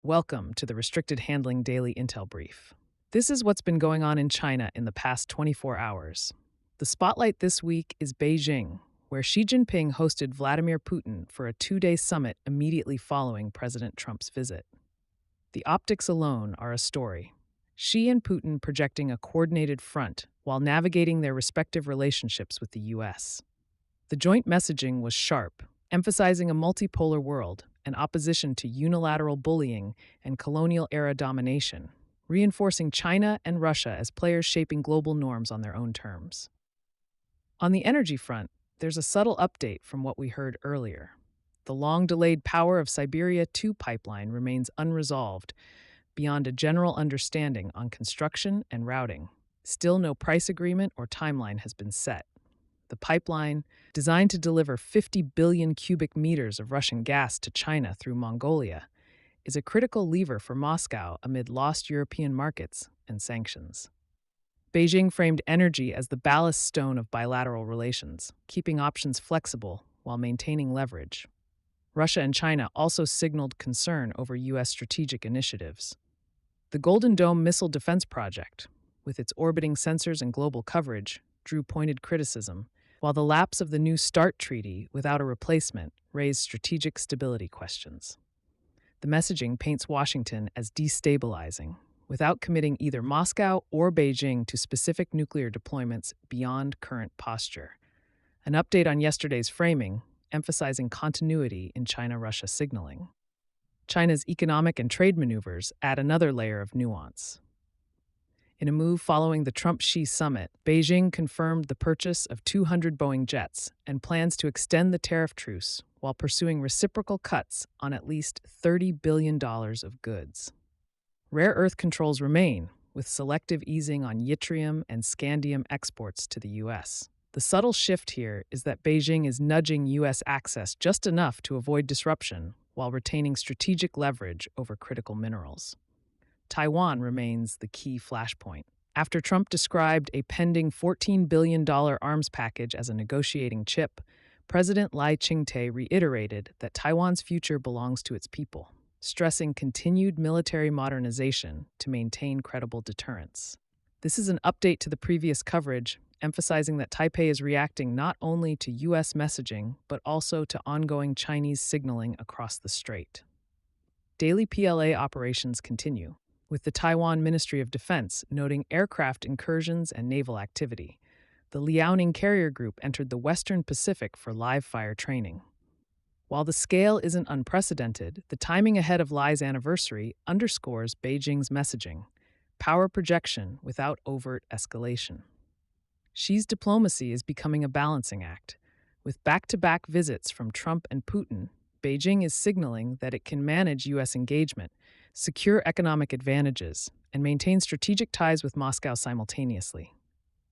Welcome to the Restricted Handling Daily Intel Brief. This is what's been going on in China in the past 24 hours. The spotlight this week is Beijing, where Xi Jinping hosted Vladimir Putin for a two-day summit immediately following President Trump's visit. The optics alone are a story. Xi and Putin projecting a coordinated front while navigating their respective relationships with the U.S. The joint messaging was sharp, emphasizing a multipolar world and opposition to unilateral bullying and colonial-era domination, reinforcing China and Russia as players shaping global norms on their own terms. On the energy front, there's a subtle update from what we heard earlier. The long-delayed Power of Siberia 2 pipeline remains unresolved, beyond a general understanding on construction and routing. Still no price agreement or timeline has been set. The pipeline, designed to deliver 50 billion cubic meters of Russian gas to China through Mongolia, is a critical lever for Moscow amid lost European markets and sanctions. Beijing framed energy as the ballast stone of bilateral relations, keeping options flexible while maintaining leverage. Russia and China also signaled concern over U.S. strategic initiatives. The Golden Dome missile defense project, with its orbiting sensors and global coverage, drew pointed criticism, while the lapse of the New START treaty without a replacement raised strategic stability questions. The messaging paints Washington as destabilizing, without committing either Moscow or Beijing to specific nuclear deployments beyond current posture. An update on yesterday's framing, emphasizing continuity in China-Russia signaling. China's economic and trade maneuvers add another layer of nuance. In a move following the Trump-Xi summit, Beijing confirmed the purchase of 200 Boeing jets and plans to extend the tariff truce while pursuing reciprocal cuts on at least $30 billion of goods. Rare earth controls remain, with selective easing on yttrium and scandium exports to the U.S. The subtle shift here is that Beijing is nudging U.S. access just enough to avoid disruption while retaining strategic leverage over critical minerals. Taiwan remains the key flashpoint. After Trump described a pending $14 billion arms package as a negotiating chip, President Lai Ching-te reiterated that Taiwan's future belongs to its people, stressing continued military modernization to maintain credible deterrence. This is an update to the previous coverage, emphasizing that Taipei is reacting not only to U.S. messaging, but also to ongoing Chinese signaling across the strait. Daily PLA operations continue, with the Taiwan Ministry of Defense noting aircraft incursions and naval activity. The Liaoning Carrier Group entered the Western Pacific for live-fire training. While the scale isn't unprecedented, the timing ahead of Lai's anniversary underscores Beijing's messaging: power projection without overt escalation. Xi's diplomacy is becoming a balancing act. With back-to-back visits from Trump and Putin, Beijing is signaling that it can manage U.S. engagement, secure economic advantages, and maintain strategic ties with Moscow simultaneously.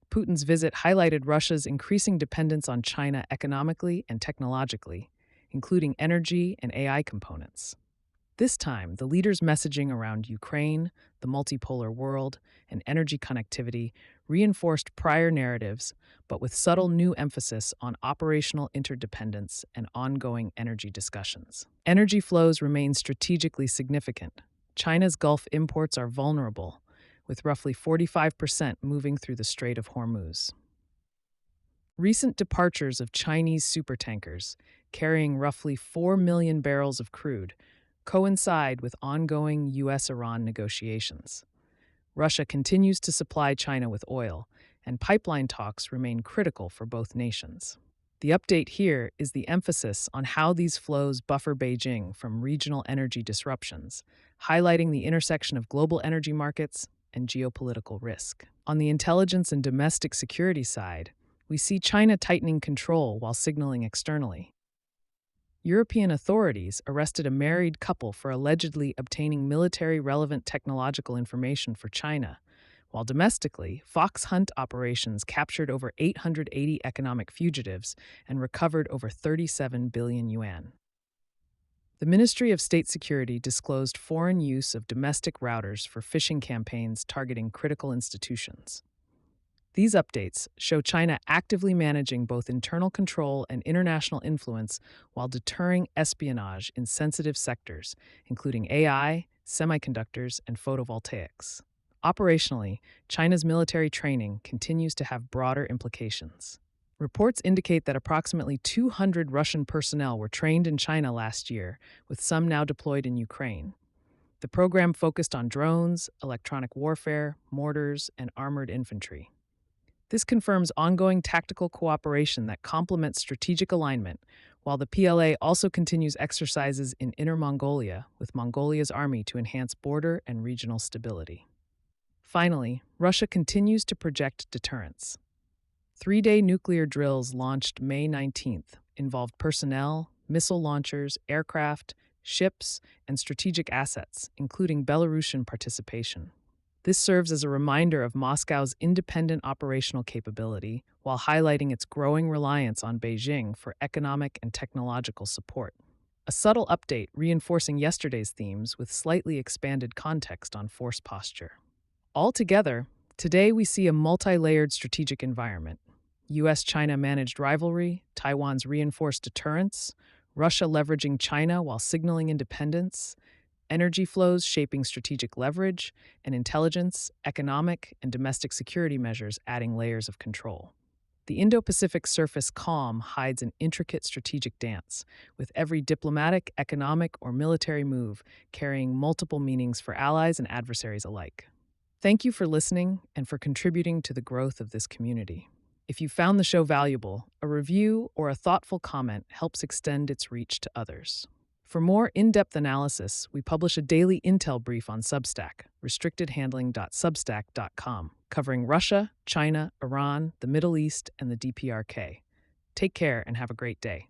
Putin's visit highlighted Russia's increasing dependence on China economically and technologically, including energy and AI components. This time, the leaders' messaging around Ukraine, the multipolar world, and energy connectivity reinforced prior narratives, but with subtle new emphasis on operational interdependence and ongoing energy discussions. Energy flows remain strategically significant. China's Gulf imports are vulnerable, with roughly 45% moving through the Strait of Hormuz. Recent departures of Chinese supertankers, carrying roughly 4 million barrels of crude, coincide with ongoing U.S.-Iran negotiations. Russia continues to supply China with oil, and pipeline talks remain critical for both nations. The update here is the emphasis on how these flows buffer Beijing from regional energy disruptions, highlighting the intersection of global energy markets and geopolitical risk. On the intelligence and domestic security side, we see China tightening control while signaling externally. European authorities arrested a married couple for allegedly obtaining military-relevant technological information for China, while domestically, fox hunt operations captured over 880 economic fugitives and recovered over 37 billion yuan. The Ministry of State Security disclosed foreign use of domestic routers for phishing campaigns targeting critical institutions. These updates show China actively managing both internal control and international influence while deterring espionage in sensitive sectors, including AI, semiconductors, and photovoltaics. Operationally, China's military training continues to have broader implications. Reports indicate that approximately 200 Russian personnel were trained in China last year, with some now deployed in Ukraine. The program focused on drones, electronic warfare, mortars, and armored infantry. This confirms ongoing tactical cooperation that complements strategic alignment, while the PLA also continues exercises in Inner Mongolia with Mongolia's army to enhance border and regional stability. Finally, Russia continues to project deterrence. Three-day nuclear drills launched May 19th involved personnel, missile launchers, aircraft, ships, and strategic assets, including Belarusian participation. This serves as a reminder of Moscow's independent operational capability while highlighting its growing reliance on Beijing for economic and technological support. A subtle update reinforcing yesterday's themes with slightly expanded context on force posture. Altogether, today we see a multi-layered strategic environment. US-China managed rivalry, Taiwan's reinforced deterrence, Russia leveraging China while signaling independence, energy flows shaping strategic leverage, and intelligence, economic, and domestic security measures adding layers of control. The Indo-Pacific surface calm hides an intricate strategic dance, with every diplomatic, economic, or military move carrying multiple meanings for allies and adversaries alike. Thank you for listening and for contributing to the growth of this community. If you found the show valuable, a review or a thoughtful comment helps extend its reach to others. For more in-depth analysis, we publish a daily intel brief on Substack, restrictedhandling.substack.com, covering Russia, China, Iran, the Middle East, and the DPRK. Take care and have a great day.